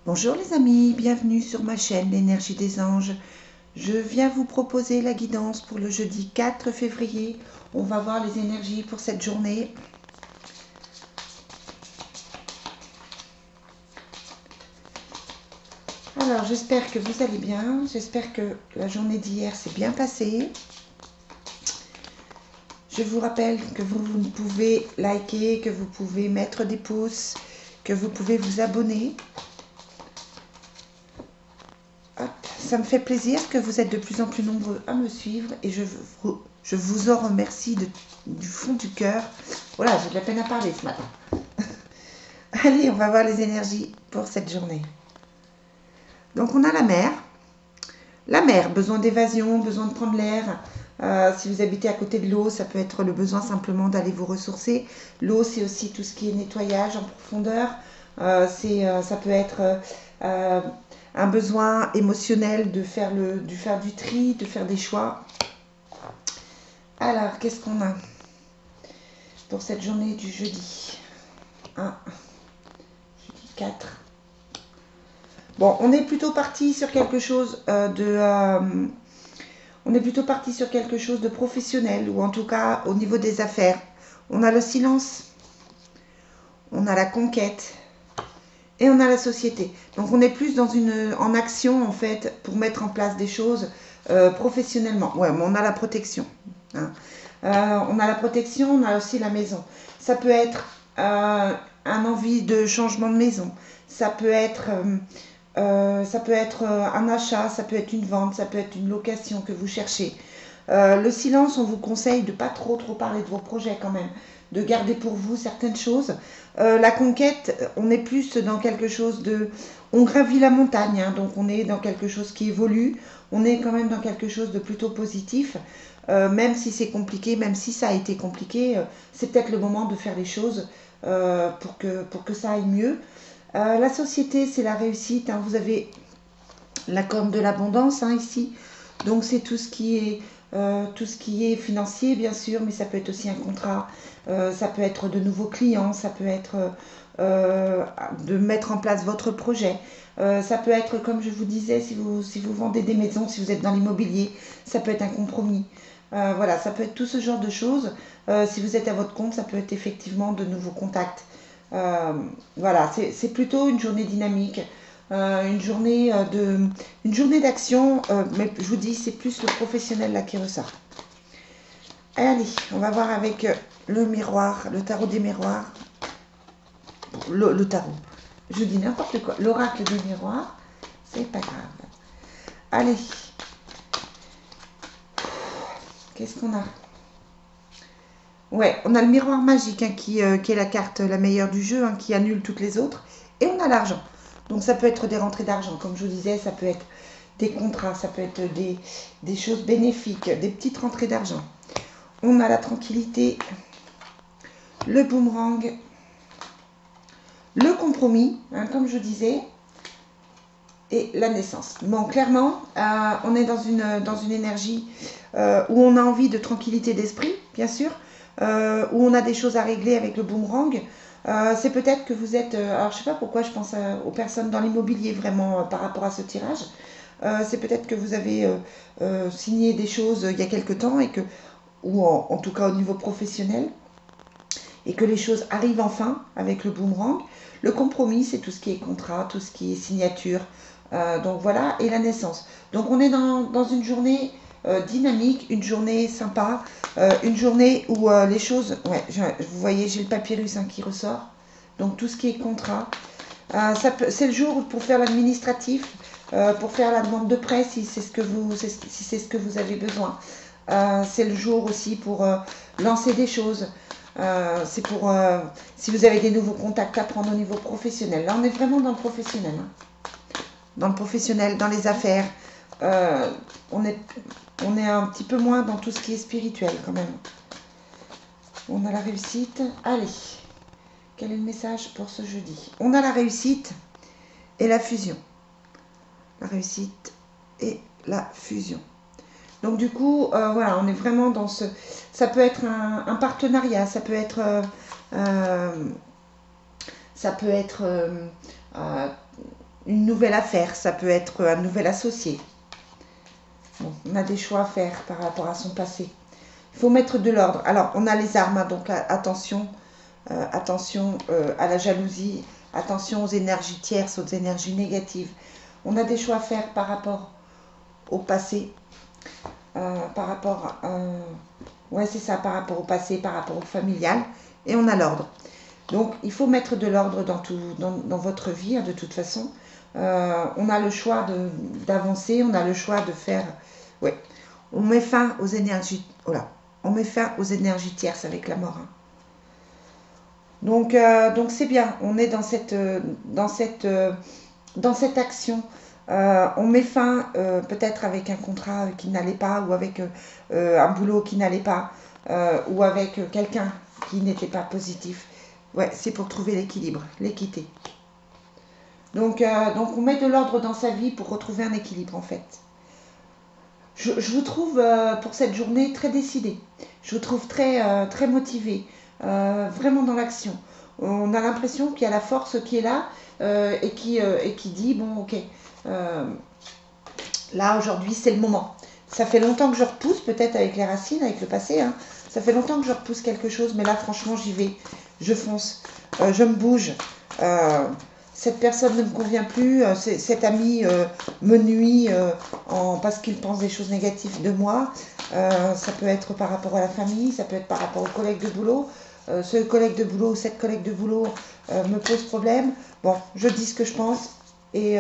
Bonjour les amis, bienvenue sur ma chaîne L'énergie des anges. Je viens vous proposer la guidance pour le jeudi 4 février. On va voir les énergies pour cette journée. Alors j'espère que vous allez bien, j'espère que la journée d'hier s'est bien passée. Je vous rappelle que vous pouvez liker, que vous pouvez mettre des pouces, que vous pouvez vous abonner. Ça me fait plaisir que vous êtes de plus en plus nombreux à me suivre et je vous en remercie du fond du cœur. Voilà, j'ai de la peine à parler ce matin. Allez, on va voir les énergies pour cette journée. Donc on a la mer. La mer, besoin d'évasion, besoin de prendre l'air. Si vous habitez à côté de l'eau, ça peut être le besoin simplement d'aller vous ressourcer. L'eau, c'est aussi tout ce qui est nettoyage en profondeur. Ça peut être un besoin émotionnel de faire du tri, de faire des choix. Alors, qu'est-ce qu'on a pour cette journée du jeudi 1, jeudi 4. Bon, on est plutôt parti sur quelque chose de professionnel, ou en tout cas au niveau des affaires. On a le silence, on a la conquête et on a la société. Donc on est plus en action en fait pour mettre en place des choses professionnellement. Ouais, mais on a la protection. Hein. On a la protection, on a aussi la maison. Ça peut être un envie de changement de maison. Ça peut être un achat, ça peut être une vente, ça peut être une location que vous cherchez. Le silence, on vous conseille de ne pas trop parler de vos projets quand même, de garder pour vous certaines choses. La conquête, on est plus dans quelque chose de... On gravit la montagne, hein, donc on est dans quelque chose qui évolue, on est quand même dans quelque chose de plutôt positif. Même si c'est compliqué, même si ça a été compliqué, c'est peut-être le moment de faire les choses pour que ça aille mieux. La société, c'est la réussite. Hein. Vous avez la corne de l'abondance hein, ici. Donc c'est tout ce qui est financier, bien sûr, mais ça peut être aussi un contrat. Ça peut être de nouveaux clients. Ça peut être de mettre en place votre projet. Ça peut être, comme je vous disais, si vous vendez des maisons, si vous êtes dans l'immobilier, ça peut être un compromis. Voilà, ça peut être tout ce genre de choses. Si vous êtes à votre compte, ça peut être effectivement de nouveaux contacts. Voilà, c'est plutôt une journée dynamique, une journée d'action, mais je vous dis, c'est plus le professionnel là qui ressort. Allez, on va voir avec le miroir, le tarot des miroirs. Le tarot, je dis n'importe quoi, l'oracle des miroirs, c'est pas grave. Allez, qu'est-ce qu'on a? Ouais, on a le miroir magique hein, qui est la carte la meilleure du jeu, hein, qui annule toutes les autres. Et on a l'argent. Donc ça peut être des rentrées d'argent, comme je vous disais, ça peut être des contrats, ça peut être des choses bénéfiques, des petites rentrées d'argent. On a la tranquillité, le boomerang, le compromis, hein, comme je disais, et la naissance. Bon, clairement, on est dans une énergie où on a envie de tranquillité d'esprit, bien sûr, où on a des choses à régler avec le boomerang. C'est peut-être que vous êtes... alors, je ne sais pas pourquoi je pense aux personnes dans l'immobilier, vraiment, par rapport à ce tirage. C'est peut-être que vous avez signé des choses il y a quelque temps, ou en tout cas au niveau professionnel, et que les choses arrivent enfin avec le boomerang. Le compromis, c'est tout ce qui est contrat, tout ce qui est signature. Donc voilà, et la naissance. Donc on est dans une journée dynamique, une journée sympa, une journée où les choses... Ouais, vous voyez, j'ai le papyrus hein, qui ressort. Donc tout ce qui est contrat. C'est le jour pour faire l'administratif, pour faire la demande de prêt si c'est ce que vous avez besoin. C'est le jour aussi pour lancer des choses. C'est pour si vous avez des nouveaux contacts à prendre au niveau professionnel. Là, on est vraiment dans le professionnel. Hein. Dans le professionnel, dans les affaires. On est un petit peu moins dans tout ce qui est spirituel quand même. On a la réussite. Allez, quel est le message pour ce jeudi? On a la réussite et la fusion. La réussite et la fusion. Donc du coup, voilà, on est vraiment dans ce... Ça peut être un partenariat, ça peut être une nouvelle affaire, ça peut être un nouvel associé. Bon, on a des choix à faire par rapport à son passé. Il faut mettre de l'ordre. Alors, on a les armes, hein, donc attention, attention à la jalousie, attention aux énergies tierces, aux énergies négatives. On a des choix à faire par rapport au passé, par rapport, ouais c'est ça, par rapport au passé, par rapport au familial, et on a l'ordre. Donc il faut mettre de l'ordre dans votre vie, hein, de toute façon. On a le choix d'avancer, on a le choix de faire, ouais, on met fin aux énergies, voilà, on met fin aux énergies tierces avec la mort. Hein. Donc c'est bien, on est dans cette action. On met fin peut-être avec un contrat qui n'allait pas, ou avec un boulot qui n'allait pas, ou avec quelqu'un qui n'était pas positif. Ouais, c'est pour trouver l'équilibre, l'équité. Donc on met de l'ordre dans sa vie pour retrouver un équilibre en fait. Je vous trouve pour cette journée très décidée. Je vous trouve très motivé, vraiment dans l'action. On a l'impression qu'il y a la force qui est là et qui dit bon ok, là aujourd'hui c'est le moment. Ça fait longtemps que je repousse, peut-être avec les racines, avec le passé. Hein. Ça fait longtemps que je repousse quelque chose, mais là franchement j'y vais, je fonce, je me bouge. Cette personne ne me convient plus, cet ami me nuit parce qu'il pense des choses négatives de moi. Ça peut être par rapport à la famille, ça peut être par rapport aux collègues de boulot. Ce collègue de boulot ou cette collègue de boulot me pose problème. Bon, je dis ce que je pense et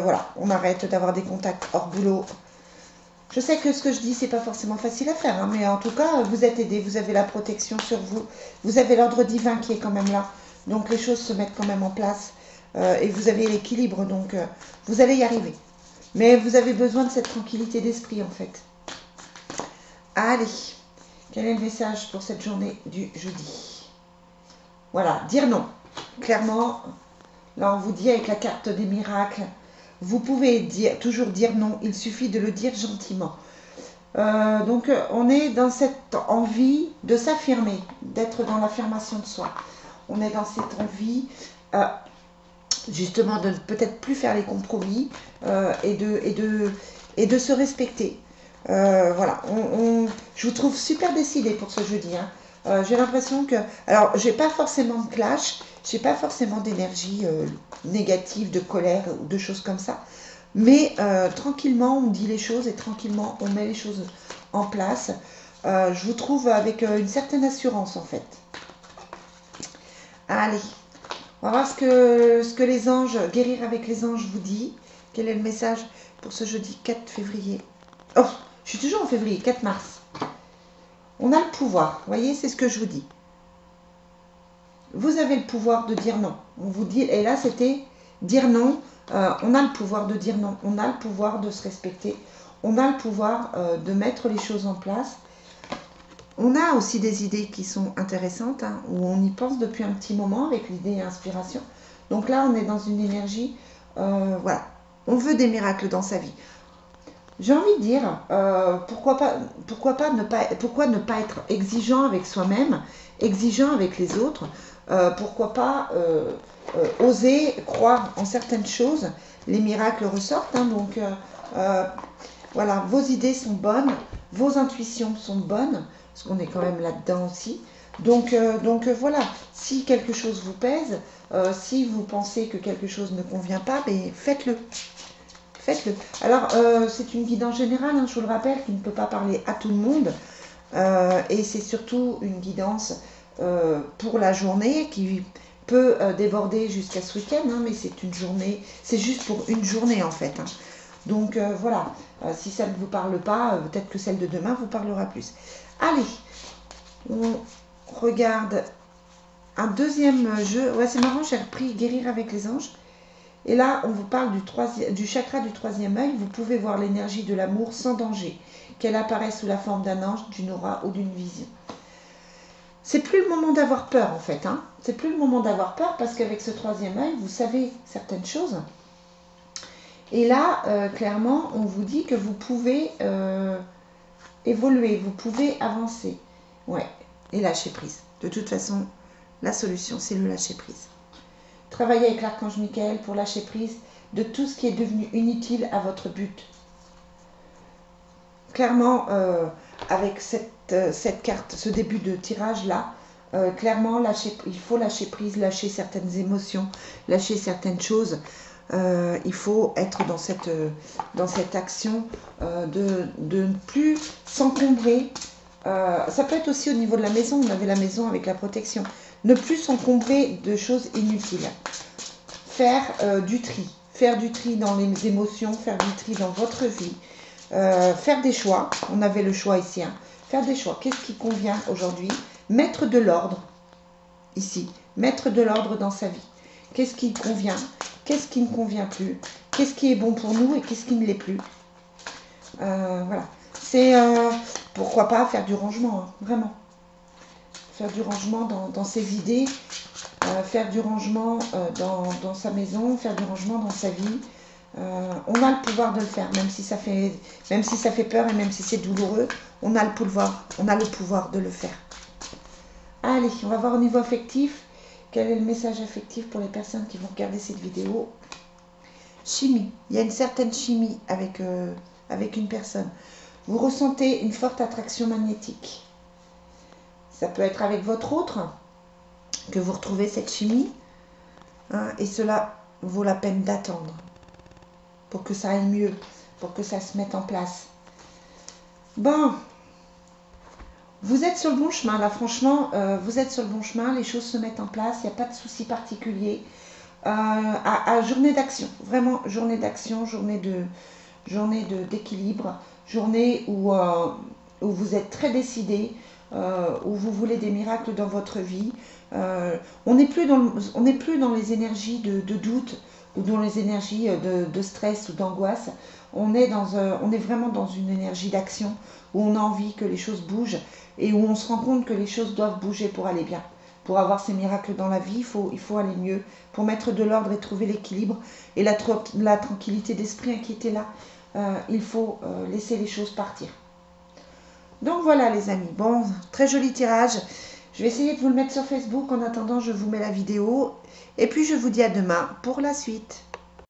voilà, on arrête d'avoir des contacts hors boulot. Je sais que ce que je dis, c'est pas forcément facile à faire, hein, mais en tout cas, vous êtes aidé, vous avez la protection sur vous, vous avez l'ordre divin qui est quand même là. Donc les choses se mettent quand même en place. Et vous avez l'équilibre, donc vous allez y arriver. Mais vous avez besoin de cette tranquillité d'esprit en fait. Allez, quel est le message pour cette journée du jeudi? Voilà, dire non. Clairement, là on vous dit avec la carte des miracles, vous pouvez toujours dire non, il suffit de le dire gentiment. Donc on est dans cette envie de s'affirmer, d'être dans l'affirmation de soi. On est dans cette envie... justement de ne peut-être plus faire les compromis et de se respecter. Voilà, je vous trouve super décidé pour ce jeudi. Hein. J'ai l'impression que... Alors, j'ai pas forcément de clash, j'ai pas forcément d'énergie négative, de colère ou de choses comme ça. Mais tranquillement, on dit les choses et tranquillement, on met les choses en place. Je vous trouve avec une certaine assurance, en fait. Allez. On va voir ce que les anges, guérir avec les anges vous dit. Quel est le message pour ce jeudi 4 février? Oh, je suis toujours en février, 4 mars. On a le pouvoir, vous voyez, c'est ce que je vous dis. Vous avez le pouvoir de dire non. On vous dit, et là c'était dire non. On a le pouvoir de dire non. On a le pouvoir de se respecter. On a le pouvoir de mettre les choses en place. On a aussi des idées qui sont intéressantes, hein, où on y pense depuis un petit moment avec l'idée et inspiration. Donc là, on est dans une énergie, voilà, on veut des miracles dans sa vie. J'ai envie de dire, pourquoi ne pas être exigeant avec soi-même, exigeant avec les autres, pourquoi pas oser croire en certaines choses, les miracles ressortent, hein, donc voilà, vos idées sont bonnes, vos intuitions sont bonnes, parce qu'on est quand même là-dedans aussi. Donc voilà, si quelque chose vous pèse, si vous pensez que quelque chose ne convient pas, ben faites-le. Faites-le. Alors, c'est une guidance générale, hein, je vous le rappelle, qui ne peut pas parler à tout le monde. Et c'est surtout une guidance pour la journée qui peut déborder jusqu'à ce week-end, hein, mais c'est une journée, c'est juste pour une journée en fait. Hein. Donc voilà, si ça ne vous parle pas, peut-être que celle de demain vous parlera plus. Allez, on regarde un deuxième jeu. Ouais, c'est marrant, j'ai repris Guérir avec les anges. Et là, on vous parle du chakra du troisième œil. Vous pouvez voir l'énergie de l'amour sans danger, qu'elle apparaît sous la forme d'un ange, d'une aura ou d'une vision. C'est plus le moment d'avoir peur en fait. Hein. C'est plus le moment d'avoir peur parce qu'avec ce troisième œil, vous savez certaines choses. Et là, clairement, on vous dit que vous pouvez évoluer, vous pouvez avancer. Ouais, et lâcher prise. De toute façon, la solution, c'est le lâcher prise. Travaillez avec l'archange Michael pour lâcher prise de tout ce qui est devenu inutile à votre but. Clairement, avec cette carte, ce début de tirage-là, clairement, il faut lâcher prise, lâcher certaines émotions, lâcher certaines choses. Il faut être dans cette action de ne plus s'encombrer. Ça peut être aussi au niveau de la maison, on avait la maison avec la protection. Ne plus s'encombrer de choses inutiles. Faire du tri dans les émotions, faire du tri dans votre vie. Faire des choix, on avait le choix ici, hein. Faire des choix, qu'est-ce qui convient aujourd'hui? Mettre de l'ordre, ici, mettre de l'ordre dans sa vie. Qu'est-ce qui convient? Qu'est-ce qui ne convient plus? Qu'est-ce qui est bon pour nous et qu'est-ce qui ne l'est plus? Voilà, c'est pourquoi pas faire du rangement, hein, vraiment. Faire du rangement dans ses idées, faire du rangement dans sa maison, faire du rangement dans sa vie. On a le pouvoir de le faire, même si ça fait peur et même si c'est douloureux, on a le pouvoir de le faire. Allez, on va voir au niveau affectif. Quel est le message affectif pour les personnes qui vont regarder cette vidéo? Chimie. Il y a une certaine chimie avec une personne. Vous ressentez une forte attraction magnétique. Ça peut être avec votre autre que vous retrouvez cette chimie. Hein, et cela vaut la peine d'attendre pour que ça aille mieux, pour que ça se mette en place. Bon, vous êtes sur le bon chemin, là, franchement, vous êtes sur le bon chemin, les choses se mettent en place, il n'y a pas de souci particulier. Journée d'action, vraiment journée d'action, journée d'équilibre, journée où vous êtes très décidé, où vous voulez des miracles dans votre vie. On n'est plus dans les énergies de doute, ou dans les énergies de stress ou d'angoisse. On est vraiment dans une énergie d'action où on a envie que les choses bougent et où on se rend compte que les choses doivent bouger pour aller bien. Pour avoir ces miracles dans la vie, il faut aller mieux. Pour mettre de l'ordre et trouver l'équilibre et la tranquillité d'esprit qui était là, il faut laisser les choses partir. Donc voilà les amis, bon, très joli tirage. Je vais essayer de vous le mettre sur Facebook. En attendant, je vous mets la vidéo. Et puis, je vous dis à demain pour la suite.